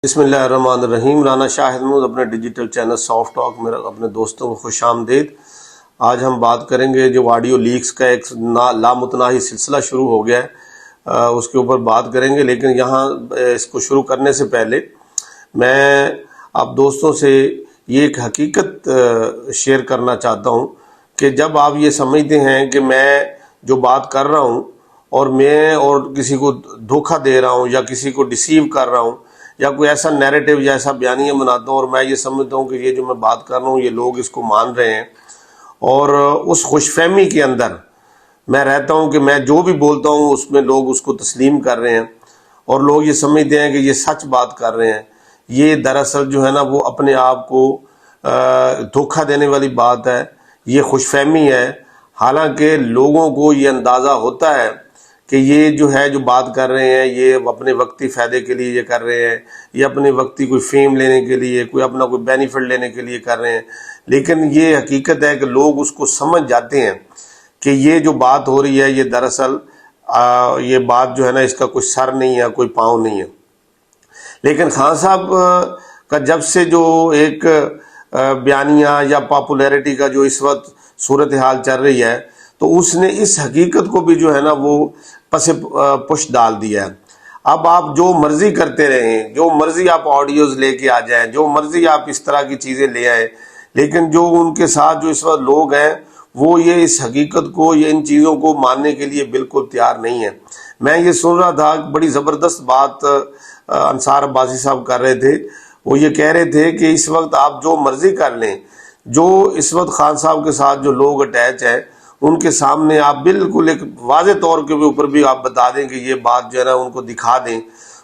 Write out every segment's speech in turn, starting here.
بسم اللہ الرحمن الرحیم۔ رانا شاہد محمود اپنے ڈیجیٹل چینل سافٹ ٹاک میں اپنے دوستوں کو خوش آمدید۔ آج ہم بات کریں گے جو آڈیو لیکس کا ایک لامتناہی سلسلہ شروع ہو گیا ہے، اس کے اوپر بات کریں گے۔ لیکن یہاں اس کو شروع کرنے سے پہلے میں آپ دوستوں سے یہ ایک حقیقت شیئر کرنا چاہتا ہوں کہ جب آپ یہ سمجھتے ہیں کہ میں جو بات کر رہا ہوں اور کسی کو دھوکہ دے رہا ہوں یا کسی کو ڈیسیو کر رہا ہوں یا کوئی ایسا نیریٹو یا ایسا بیانیہ بناتا ہوں اور میں یہ سمجھتا ہوں کہ یہ جو میں بات کر رہا ہوں یہ لوگ اس کو مان رہے ہیں، اور اس خوش فہمی کے اندر میں رہتا ہوں کہ میں جو بھی بولتا ہوں اس میں لوگ اس کو تسلیم کر رہے ہیں اور لوگ یہ سمجھتے ہیں کہ یہ سچ بات کر رہے ہیں، یہ دراصل جو ہے نا وہ اپنے آپ کو دھوکہ دینے والی بات ہے، یہ خوش فہمی ہے۔ حالانکہ لوگوں کو یہ اندازہ ہوتا ہے کہ یہ جو ہے جو بات کر رہے ہیں یہ اپنے وقتی فائدے کے لیے یہ کر رہے ہیں، یہ اپنے وقتی کوئی فیم لینے کے لیے، کوئی اپنا کوئی بینیفٹ لینے کے لیے کر رہے ہیں۔ لیکن یہ حقیقت ہے کہ لوگ اس کو سمجھ جاتے ہیں کہ یہ جو بات ہو رہی ہے یہ دراصل یہ بات جو ہے نا اس کا کوئی سر نہیں ہے، کوئی پاؤں نہیں ہے۔ لیکن خان صاحب کا جب سے جو ایک بیانیہ یا پاپولیرٹی کا جو اس وقت صورتحال چل رہی ہے تو اس نے اس حقیقت کو بھی جو ہے نا وہ پس پش ڈال دیا ہے۔ اب آپ جو مرضی کرتے رہیں، جو مرضی آپ آڈیوز لے کے آ جائیں، جو مرضی آپ اس طرح کی چیزیں لے آئیں، لیکن جو ان کے ساتھ جو اس وقت لوگ ہیں وہ یہ اس حقیقت کو، یہ ان چیزوں کو ماننے کے لیے بالکل تیار نہیں ہے۔ میں یہ سن رہا تھا، بڑی زبردست بات انصار عباسی صاحب کر رہے تھے۔ وہ یہ کہہ رہے تھے کہ اس وقت آپ جو مرضی کر لیں، جو اس وقت خان صاحب کے ساتھ جو لوگ اٹیچ ہیں ان کے سامنے آپ بالکل ایک واضح طور کے اوپر بھی آپ بتا دیں کہ یہ بات جو ہے نا ان کو دکھا دیں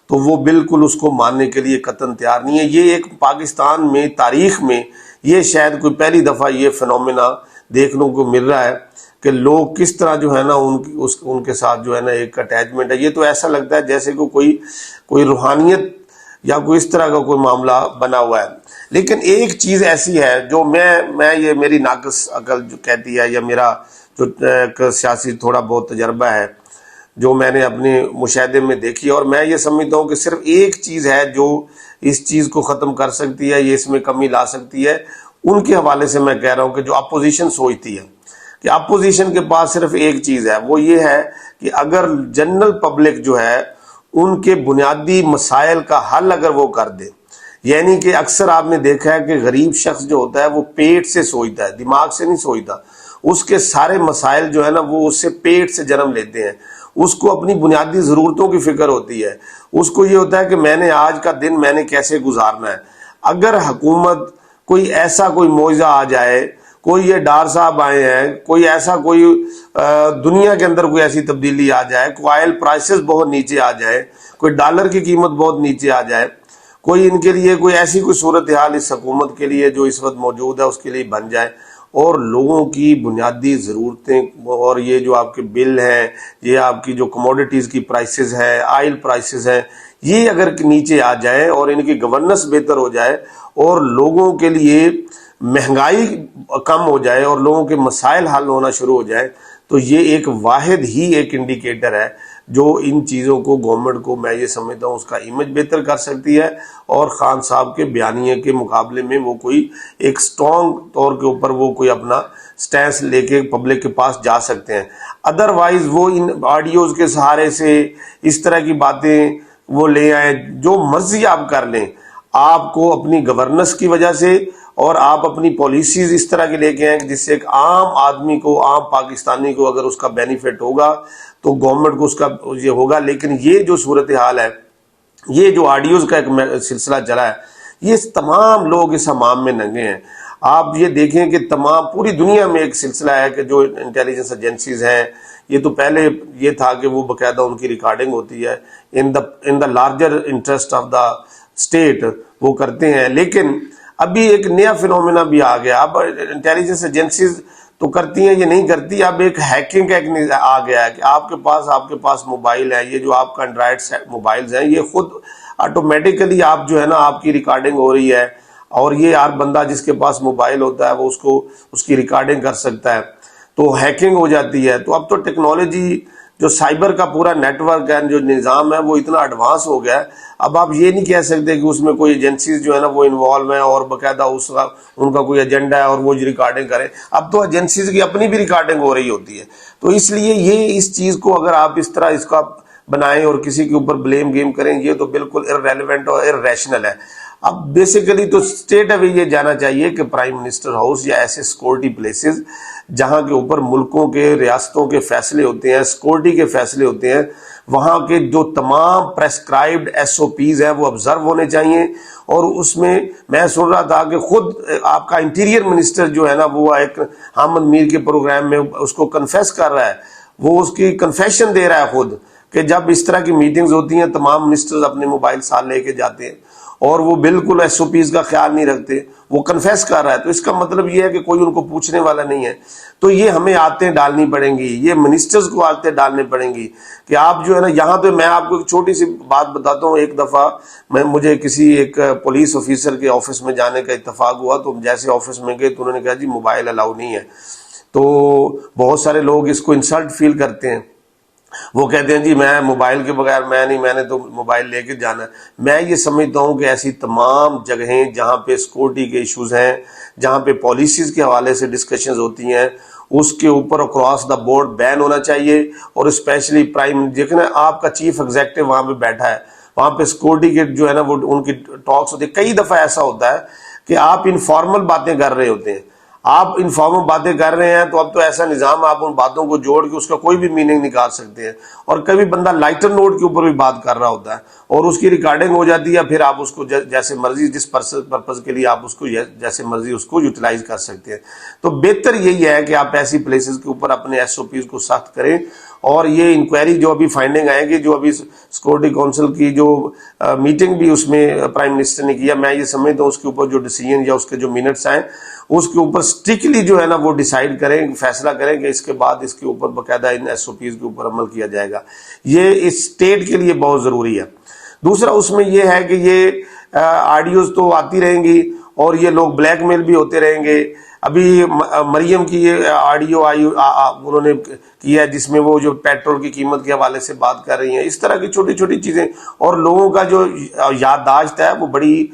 تو وہ بالکل اس کو ماننے کے لیے قطعاً تیار نہیں ہے۔ یہ ایک پاکستان میں تاریخ میں یہ شاید کوئی پہلی دفعہ یہ فنومینا دیکھنے کو مل رہا ہے کہ لوگ کس طرح جو ہے نا ان کے ساتھ جو ہے نا ایک اٹیچمنٹ ہے۔ یہ تو ایسا لگتا ہے جیسے کہ کوئی روحانیت یا کوئی اس طرح کا کوئی معاملہ بنا ہوا ہے۔ لیکن ایک چیز ایسی ہے جو میں یہ میری ناقص عقل جو کہتی ہے، یا میرا جو ایک سیاسی تھوڑا بہت تجربہ ہے جو میں نے اپنے مشاہدے میں دیکھی، اور میں یہ سمجھتا ہوں کہ صرف ایک چیز ہے جو اس چیز کو ختم کر سکتی ہے، یہ اس میں کمی لا سکتی ہے۔ ان کے حوالے سے میں کہہ رہا ہوں کہ جو اپوزیشن سوچتی ہے کہ اپوزیشن کے پاس صرف ایک چیز ہے، وہ یہ ہے کہ اگر جنرل پبلک جو ہے ان کے بنیادی مسائل کا حل اگر وہ کر دے، یعنی کہ اکثر آپ نے دیکھا ہے کہ غریب شخص جو ہوتا ہے وہ پیٹ سے سوچتا ہے، دماغ سے نہیں سوچتا۔ اس کے سارے مسائل جو ہے نا وہ اس سے پیٹ سے جنم لیتے ہیں۔ اس کو اپنی بنیادی ضرورتوں کی فکر ہوتی ہے، اس کو یہ ہوتا ہے کہ میں نے آج کا دن میں نے کیسے گزارنا ہے۔ اگر حکومت کوئی ایسا کوئی معجزہ آ جائے، کوئی یہ ڈار صاحب آئے ہیں، کوئی ایسا کوئی دنیا کے اندر کوئی ایسی تبدیلی آ جائے، کوئی آئل پرائسز بہت نیچے آ جائے، کوئی ڈالر کی قیمت بہت نیچے آ جائے، کوئی ان کے لیے کوئی ایسی کوئی صورتحال اس حکومت کے لیے جو اس وقت موجود ہے اس کے لیے بن جائے، اور لوگوں کی بنیادی ضرورتیں اور یہ جو آپ کے بل ہیں، یہ آپ کی جو کموڈیٹیز کی پرائسز ہیں، آئل پرائسز ہیں، یہ اگر نیچے آ جائیں اور ان کی گورننس بہتر ہو جائے اور لوگوں کے لیے مہنگائی کم ہو جائے اور لوگوں کے مسائل حل ہونا شروع ہو جائے، تو یہ ایک واحد ہی ایک انڈیکیٹر ہے جو ان چیزوں کو گورنمنٹ کو میں یہ سمجھتا ہوں اس کا امیج بہتر کر سکتی ہے، اور خان صاحب کے بیانیے کے مقابلے میں وہ کوئی ایک سٹرونگ طور کے اوپر وہ کوئی اپنا سٹینس لے کے پبلک کے پاس جا سکتے ہیں۔ ادروائز وہ ان آڈیوز کے سہارے سے اس طرح کی باتیں وہ لے آئیں، جو مرضی آپ کر لیں، آپ کو اپنی گورننس کی وجہ سے اور آپ اپنی پالیسیز اس طرح کے لے کے آئیں جس سے ایک عام آدمی کو، عام پاکستانی کو اگر اس کا بینیفٹ ہوگا تو گورنمنٹ کو اس کا یہ ہوگا۔ لیکن یہ جو صورتحال ہے، یہ جو آڈیوز کا ایک سلسلہ چلا ہے، یہ تمام لوگ اس حمام میں ننگے ہیں۔ آپ یہ دیکھیں کہ تمام پوری دنیا میں ایک سلسلہ ہے کہ جو انٹیلیجنس ایجنسیز ہیں، یہ تو پہلے یہ تھا کہ وہ باقاعدہ ان کی ریکارڈنگ ہوتی ہے، in the larger interest of the state وہ کرتے ہیں، لیکن ابھی ایک نیا فنومینا بھی آ گیا۔ اب انٹیلیجنس ایجنسیز تو کرتی ہیں، یہ نہیں کرتی، اب ایک ہیکنگ کا ایک آ گیا ہے کہ آپ کے پاس موبائل ہے، یہ جو آپ کا اینڈرائڈ موبائلز ہیں، یہ خود آٹومیٹیکلی آپ جو ہے نا آپ کی ریکارڈنگ ہو رہی ہے، اور یہ ہر بندہ جس کے پاس موبائل ہوتا ہے وہ اس کی ریکارڈنگ کر سکتا ہے، تو ہیکنگ ہو جاتی ہے۔ تو اب تو ٹیکنالوجی جو سائبر کا پورا نیٹ ورک ہے، جو نظام ہے، وہ اتنا ایڈوانس ہو گیا ہے. اب آپ یہ نہیں کہہ سکتے کہ اس میں کوئی ایجنسیز جو ہے نا وہ انوالو ہیں اور باقاعدہ ان کا کوئی ایجنڈا ہے اور وہ ریکارڈنگ کریں. اب تو ایجنسیز کی اپنی بھی ریکارڈنگ ہو رہی ہوتی ہے. تو اس لیے یہ اس چیز کو اگر آپ اس طرح اس کا بنائیں اور کسی کے اوپر بلیم گیم کریں، یہ تو بالکل ارریلیونٹ اور ارریشنل ہے. اب بیسیکلی تو اسٹیٹ اوے یہ جانا چاہیے کہ پرائم منسٹر ہاؤس یا ایسے سیکورٹی پلیسز جہاں کے اوپر ملکوں کے ریاستوں کے فیصلے ہوتے ہیں، سیکورٹی کے فیصلے ہوتے ہیں، وہاں کے جو تمام پریسکرائبڈ ایس او پیز ہیں وہ آبزرو ہونے چاہیے. اور اس میں سن رہا تھا کہ خود آپ کا انٹیریئر منسٹر جو ہے نا وہ ایک حامد میر کے پروگرام میں اس کو کنفیس کر رہا ہے، وہ اس کی کنفیشن دے رہا ہے خود، کہ جب اس طرح کی میٹنگز ہوتی ہیں تمام منسٹرز اپنے موبائل ساتھ لے کے جاتے ہیں اور وہ بالکل ایس او پیز کا خیال نہیں رکھتے. وہ کنفیس کر رہا ہے، تو اس کا مطلب یہ ہے کہ کوئی ان کو پوچھنے والا نہیں ہے. تو یہ ہمیں عادتیں ڈالنی پڑیں گی، یہ منسٹرز کو عادتیں ڈالنی پڑیں گی کہ آپ جو ہے نا یہاں پہ. میں آپ کو ایک چھوٹی سی بات بتاتا ہوں. ایک دفعہ مجھے کسی ایک پولیس آفیسر کے آفس میں جانے کا اتفاق ہوا. تو جیسے آفس میں گئے تو انہوں نے کہا جی موبائل الاؤ نہیں ہے. تو بہت سارے لوگ اس کو انسلٹ فیل کرتے ہیں، وہ کہتے ہیں جی میں موبائل کے بغیر میں نے تو موبائل لے کے جانا ہے. میں یہ سمجھتا ہوں کہ ایسی تمام جگہیں جہاں پہ سیکورٹی کے ایشوز ہیں، جہاں پہ پالیسیز کے حوالے سے ڈسکشنز ہوتی ہیں، اس کے اوپر اکراس دا بورڈ بین ہونا چاہیے. اور اسپیشلی پرائم دیکھنا آپ کا چیف ایگزیکٹو وہاں پہ بیٹھا ہے، وہاں پہ سیکورٹی کے جو ہے نا وہ ان کی ٹاکس ہوتی ہے. کئی دفعہ ایسا ہوتا ہے کہ آپ انفارمل باتیں کر رہے ہوتے ہیں، آپ انفارمل باتیں کر رہے ہیں، تو اب تو ایسا نظام آپ ان باتوں کو جوڑ کے اس کا کوئی بھی میننگ نکال سکتے ہیں. اور کبھی بندہ لائٹر نوٹ کے اوپر بھی بات کر رہا ہوتا ہے اور اس کی ریکارڈنگ ہو جاتی ہے، پھر آپ اس کو جیسے مرضی جس پرپز کے لیے آپ اس کو جیسے مرضی اس کو یوٹیلائز کر سکتے ہیں. تو بہتر یہی ہے کہ آپ ایسی پلیسز کے اوپر اپنے ایس او پیز کو سخت کریں. اور یہ انکوائری جو ابھی فائنڈنگ آئے گی، جو ابھی سیکورٹی کونسل کی جو میٹنگ بھی اس میں پرائم منسٹر نے کیا، میں یہ سمجھتا ہوں اس کے اوپر جو ڈیسیژن یا اس کے جو منٹس آئیں اس کے اوپر سٹرکٹلی جو ہے نا وہ ڈیسائیڈ کریں، فیصلہ کریں کہ اس کے بعد اس کے اوپر باقاعدہ ان ایس او پیز کے اوپر عمل کیا جائے گا. یہ اس اسٹیٹ کے لیے بہت ضروری ہے. دوسرا اس میں یہ ہے کہ یہ آڈیوز تو آتی رہیں گی اور یہ لوگ بلیک میل بھی ہوتے رہیں گے. ابھی مریم کی یہ آڈیو آئی انہوں نے کیا ہے جس میں وہ جو پیٹرول کی قیمت کے حوالے سے بات کر رہی ہیں. اس طرح کی چھوٹی چھوٹی چیزیں. اور لوگوں کا جو یادداشت ہے وہ بڑی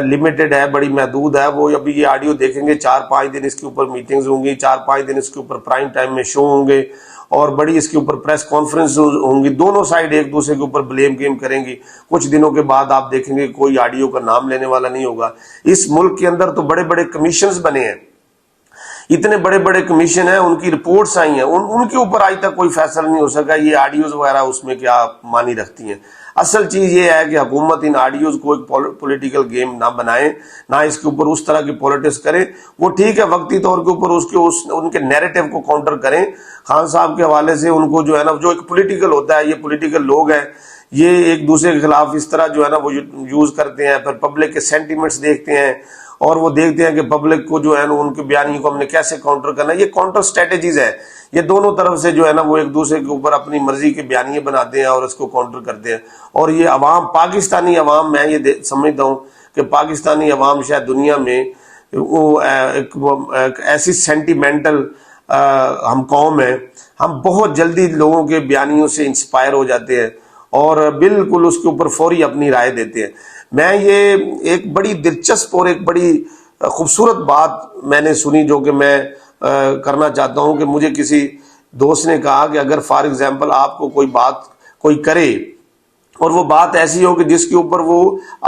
لمیٹڈ ہے، بڑی محدود ہے. وہ ابھی یہ آڈیو دیکھیں گے، 4-5 دن اس کے اوپر میٹنگز ہوں گی، 4-5 دن اس کے اوپر پرائم ٹائم میں شو ہوں گے اور بڑی اس کے اوپر پریس کانفرنس ہوں گی. دونوں سائڈ ایک دوسرے کے اوپر بلیم گیم کریں گی. کچھ دنوں کے بعد آپ دیکھیں گے کوئی آڈیو کا نام لینے والا نہیں ہوگا. اس ملک کے اندر تو بڑے بڑے کمیشنز بنے ہیں، اتنے بڑے بڑے کمیشن ہیں، ان کی رپورٹس آئی ہیں، ان کے اوپر آج تک کوئی فیصلہ نہیں ہو سکا. یہ آڈیوز وغیرہ اس میں کیا معنی رکھتی ہیں؟ اصل چیز یہ ہے کہ حکومت ان آڈیوز کو ایک پولیٹیکل گیم نہ بنائیں، نہ اس کے اوپر اس طرح کی پولیٹکس کریں. وہ ٹھیک ہے وقتی طور کے اوپر ان کے نیریٹو کو کاؤنٹر کریں. خان صاحب کے حوالے سے ان کو جو ہے نا جو ایک پولیٹیکل ہوتا ہے، یہ پولیٹیکل لوگ ہیں، یہ ایک دوسرے کے خلاف اس طرح جو ہے نا وہ یوز کرتے ہیں. پھر پبلک کے سینٹیمنٹس دیکھتے ہیں اور وہ دیکھتے ہیں کہ پبلک کو جو ہے نا ان کے بیانیوں کو ہم نے کیسے کاؤنٹر کرنا ہے. یہ کاؤنٹر اسٹریٹجیز ہے، یہ دونوں طرف سے جو ہے نا وہ ایک دوسرے کے اوپر اپنی مرضی کے بیانیے بناتے ہیں اور اس کو کاؤنٹر کرتے ہیں. اور یہ عوام، پاکستانی عوام، میں یہ سمجھتا ہوں کہ پاکستانی عوام شاید دنیا میں وہ ایک ایسی سینٹیمنٹل ہم قوم ہے، ہم بہت جلدی لوگوں کے بیانیوں سے انسپائر ہو جاتے ہیں اور بالکل اس کے اوپر فوری اپنی رائے دیتے ہیں. میں یہ ایک بڑی دلچسپ اور ایک بڑی خوبصورت بات میں نے سنی جو کہ میں کرنا چاہتا ہوں کہ مجھے کسی دوست نے کہا کہ اگر فار ایگزامپل آپ کو کوئی بات کوئی کرے اور وہ بات ایسی ہو کہ جس کے اوپر وہ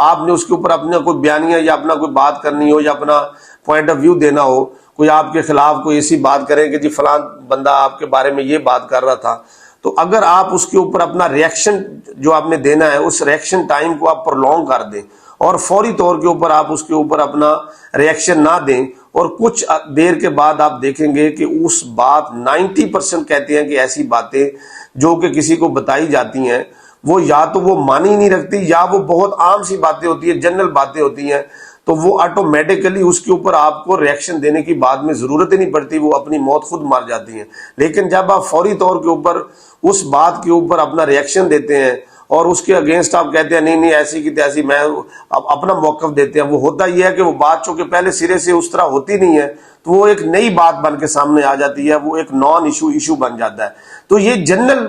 آپ نے اس کے اوپر اپنا کوئی بیانیہ یا اپنا کوئی بات کرنی ہو یا اپنا پوائنٹ آف ویو دینا ہو، کوئی آپ کے خلاف کوئی ایسی بات کرے کہ جی فلاں بندہ آپ کے بارے میں یہ بات کر رہا تھا، تو اگر آپ اس کے اوپر اپنا ریئیکشن جو آپ نے دینا ہے اس ریئیکشن ٹائم کو آپ پرولونگ کر دیں اور فوری طور کے اوپر آپ اس کے اوپر اپنا ریئیکشن نہ دیں اور کچھ دیر کے بعد آپ دیکھیں گے کہ اس بات 90% کہتے ہیں کہ ایسی باتیں جو کہ کسی کو بتائی جاتی ہیں وہ یا تو وہ مانی نہیں رکھتی یا وہ بہت عام سی باتیں ہوتی ہیں، جنرل باتیں ہوتی ہیں، تو وہ آٹومیٹیکلی اس کے اوپر آپ کو ریئیکشن دینے کی بعد میں ضرورت ہی نہیں پڑتی، وہ اپنی موت خود مار جاتی ہیں. لیکن جب آپ فوری طور کے اوپر اس بات کے اوپر اپنا ریئیکشن دیتے ہیں اور اس کے اگینسٹ آپ کہتے ہیں نہیں ایسی کی تیسی میں اپنا موقف دیتے ہیں. وہ ہوتا یہ ہے کہ وہ بات چونکہ پہلے سرے سے اس طرح ہوتی نہیں ہے تو وہ ایک نئی بات بن کے سامنے آ جاتی ہے, وہ ایک نان ایشو بن جاتا ہے. تو یہ جنرل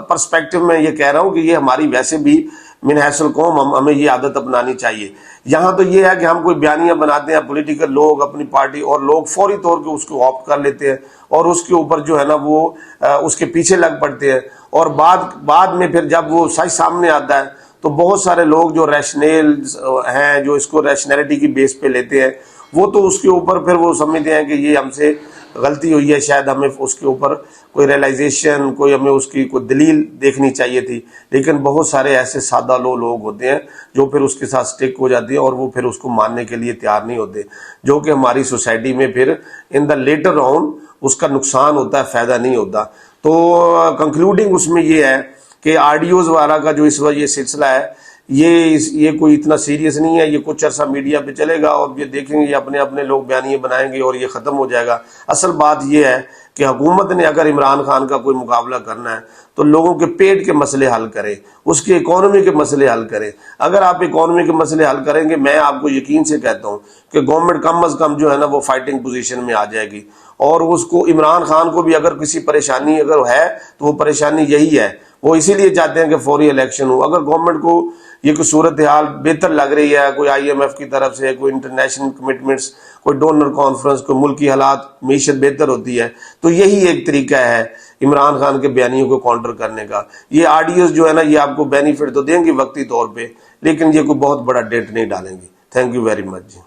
پرسپیکٹو میں یہ کہہ رہا ہوں کہ یہ ہماری ویسے بھی من حیث القوم ہمیں یہ عادت اپنانی چاہیے. یہاں تو یہ ہے کہ ہم کوئی بیانیاں بناتے ہیں پولیٹیکل لوگ اپنی پارٹی, اور لوگ فوری طور پہ اس کو آپٹ کر لیتے ہیں اور اس کے اوپر جو ہے نا وہ اس کے پیچھے لگ پڑتے ہیں, اور بعد میں پھر جب وہ سچ سامنے آتا ہے تو بہت سارے لوگ جو ریشنل ہیں, جو اس کو ریشنلٹی کی بیس پہ لیتے ہیں, وہ تو اس کے اوپر پھر وہ سمجھتے ہیں کہ یہ ہم سے غلطی ہوئی ہے, شاید ہمیں اس کے اوپر کوئی ریلائزیشن, کوئی ہمیں اس کی کوئی دلیل دیکھنی چاہیے تھی. لیکن بہت سارے ایسے سادہ لوگ ہوتے ہیں جو پھر اس کے ساتھ سٹک ہو جاتے ہیں اور وہ پھر اس کو ماننے کے لیے تیار نہیں ہوتے, جو کہ ہماری سوسائٹی میں پھر ان دا لیٹر آن اس کا نقصان ہوتا ہے, فائدہ نہیں ہوتا. تو کنکلوڈنگ اس میں یہ ہے کہ آڈیوز وغیرہ کا جو اس وقت یہ سلسلہ ہے یہ کوئی اتنا سیریس نہیں ہے. یہ کچھ عرصہ میڈیا پہ چلے گا اور یہ دیکھیں گے یہ اپنے لوگ بیانیے بنائیں گے اور یہ ختم ہو جائے گا. اصل بات یہ ہے کہ حکومت نے اگر عمران خان کا کوئی مقابلہ کرنا ہے تو لوگوں کے پیٹ کے مسئلے حل کرے, اس کی اکانومی کے مسئلے حل کرے. اگر آپ اکانومی کے مسئلے حل کریں گے, میں آپ کو یقین سے کہتا ہوں کہ گورنمنٹ کم از کم جو ہے نا وہ فائٹنگ پوزیشن میں آ جائے گی. اور اس کو عمران خان کو بھی اگر کسی پریشانی اگر ہے تو وہ پریشانی یہی ہے, وہ اسی لیے چاہتے ہیں کہ فوری الیکشن ہو. اگر گورنمنٹ کو یہ کوئی صورتحال بہتر لگ رہی ہے, کوئی IMF کی طرف سے کوئی انٹرنیشنل کمٹمنٹس, کوئی ڈونر کانفرنس, کوئی ملکی حالات معیشت بہتر ہوتی ہے, تو یہی ایک طریقہ ہے عمران خان کے بیانیوں کو کاؤنٹر کرنے کا. یہ آڈیوز جو ہے نا یہ آپ کو بینیفٹ تو دیں گی وقتی طور پہ, لیکن یہ کوئی بہت بڑا ڈینٹ نہیں ڈالیں گی. Thank you very much G.